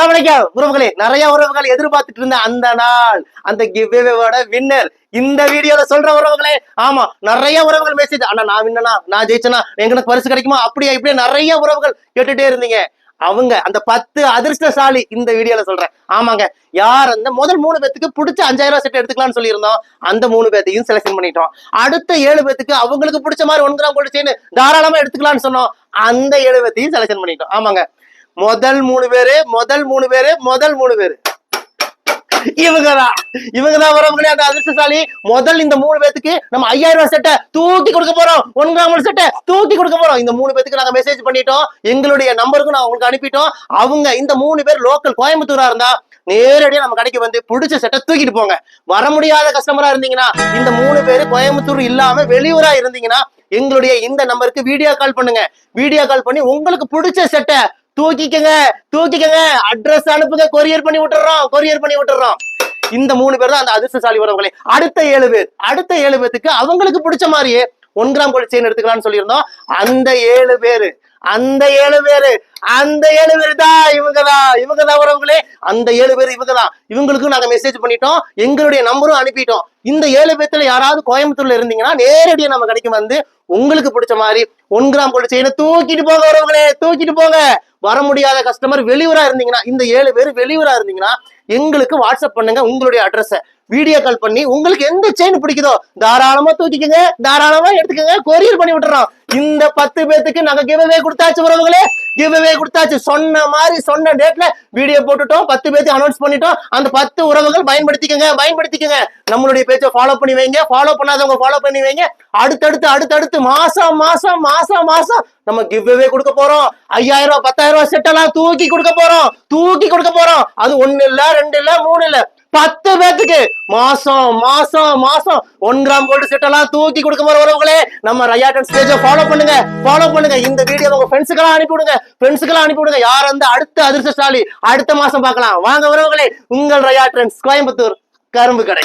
உறவுகளே, நிறைய உறவுகள் எதிர்பார்த்துட்டு இருந்த அந்த நாள், அந்த கிவ்அவேவோட வின்னர் இந்த வீடியோல சொல்ற உறவுகளே. ஆமா, நிறைய உறவுகள் மெசேஜ், அண்ணா நான் வின்னனா, நான் ஜெயிச்சனா, எங்களுக்கு பரிசு கிடைக்குமா, அப்படியே இப்படியே நிறைய உறவுகள் கேட்டுட்டே இருந்தீங்க. அவங்க அந்த 10 அதிர்ஷ்டசாலி இந்த வீடியோல சொல்றேன். ஆமாங்க, யார் அந்த முதல் 3 பேத்துக்கு பிடிச்ச 5000 ரூபாய் செட் எடுத்துக்கலாம்னு சொல்லியிருந்தோம். அந்த 3 பேத்தையும் செலக்ஷன் பண்ணிட்டோம். அடுத்த 7 பேத்துக்கு அவங்களுக்கு பிடிச்ச மாதிரி 1 கிராம் கோல்டு செயின் தாராளமா எடுத்துக்கலாம்னு சொன்னோம். அந்த 7 பேத்தையும் செலக்ஷன் பண்ணிட்டோம். ஆமாங்க, முதல் 3 பேரு இவங்கதான் வரவங்களே அந்த அதிர்ஷ்டசாலி. முதல் இந்த 3 பேத்துக்கு நம்ம 5000 ரூபாய் செட்டை தூக்கி கொடுக்க போறோம். 1 கிராம் செட்டை தூக்கி கொடுக்க போறோம். இந்த 3 பேத்துக்கு நாங்க மெசேஜ் பண்ணிட்டோம். எங்களுடைய நம்பருக்கு நான் உங்களுக்கு அனுப்பிட்டோம். அவங்க இந்த 3 பேர் லோக்கல் கோயம்புத்தூரா இருந்தா நேரடியா நம்ம கடைக்கு வந்து பிடிச்ச செட்டை தூக்கிட்டு போங்க. வர முடியாத கஸ்டமரா இருந்தீங்கன்னா, இந்த 3 பேரு கோயம்புத்தூர் இல்லாம வெளியூரா இருந்தீங்கன்னா, எங்களுடைய இந்த நம்பருக்கு வீடியோ கால் பண்ணுங்க. வீடியோ கால் பண்ணி உங்களுக்கு பிடிச்ச செட்டை தூக்கிக்கங்க. அட்ரஸ் அனுப்புங்க, கொரியர் பண்ணி விட்டுறோம். இந்த 3 பேர் தான் அந்த அதிர்ஷ்டசாலி உறவுகளே. அடுத்த 7 பேத்துக்கு அவங்களுக்கு பிடிச்ச மாதிரியே 1 கிராம் கோல்டு செயின் எடுத்துக்கலாம்னு சொல்லியிருந்தோம். அந்த 7 பேரு தான் இவங்கதான் உறவுகளே. அந்த 7 பேர் இவங்கதான். இவங்களுக்கும் நாங்க மெசேஜ் பண்ணிட்டோம். எங்களுடைய நம்பரும் அனுப்பிட்டோம். இந்த 7 பேத்துல யாராவது கோயம்புத்தூர்ல இருந்தீங்கன்னா நேரடியா நம்ம கடைக்கு வந்து உங்களுக்கு பிடிச்ச மாதிரி 1 கிராம் கோல்டு செயினை தூக்கிட்டு போங்க உறவுகளே, தூக்கிட்டு போங்க. வர முடியாத கஸ்டமர் வெளியூரா இருந்தீங்கன்னா, இந்த 7 பேர் வெளியூரா இருந்தீங்கன்னா எங்களுக்கு வாட்ஸ்அப் பண்ணுங்க உங்களுடைய அட்ரஸ. வீடியோ கால் பண்ணி உங்களுக்கு எந்த செயின் பிடிக்குதோ தாராளமா தூக்கிக்கங்க, தாராளமா எடுத்துக்கங்க, கொரியர் பண்ணி விட்டுறோம். இந்த 10 பேத்துக்கு நாங்க கிவ்அவே கொடுத்தாச்சு உறவுகளே, கிவ்அவே கொடுத்தாச்சு. சொன்ன மாதிரி சொன்ன டேட்ல வீடியோ போட்டுட்டோம். 10 பேத்துக்கு அனௌன்ஸ் பண்ணிட்டோம். அந்த 10 உறவுகள் பயன்படுத்திக்கங்க. நம்மளுடைய பேச்சை ஃபாலோ பண்ணி வைங்க. ஃபாலோ பண்ணாதவங்க ஃபாலோ பண்ணி வைங்க. அடுத்தடுத்து மாசம் நம்ம கிவ்அவே கொடுக்க போறோம். 5000 ரூபாய் 10000 ரூபாய் செட்டெல்லாம் தூக்கி கொடுக்க போறோம். அது 1 இல்ல 2 இல்ல 3 இல்ல 10 பேத்துக்கு மாசம் 1 கிராம் கோல்டு செட்டெல்லாம் தூக்கி கொடுக்க போற உறவுகளே. நம்ம ரையா ட்ரெண்ட்ஸ் பேஜை ஃபாலோ பண்ணுங்க. இந்த வீடியோ உங்க ஃப்ரெண்ட்ஸ்க்கெல்லாம் அனுப்பி விடுங்க. யார் அந்த அடுத்த அதிர்ஷ்டசாலி அடுத்த மாசம் பார்க்கலாம். வாங்க உறவுகளே, உங்கள் ரையா ட்ரெண்ட்ஸ் கோயம்புத்தூர் கரும்பு கடை.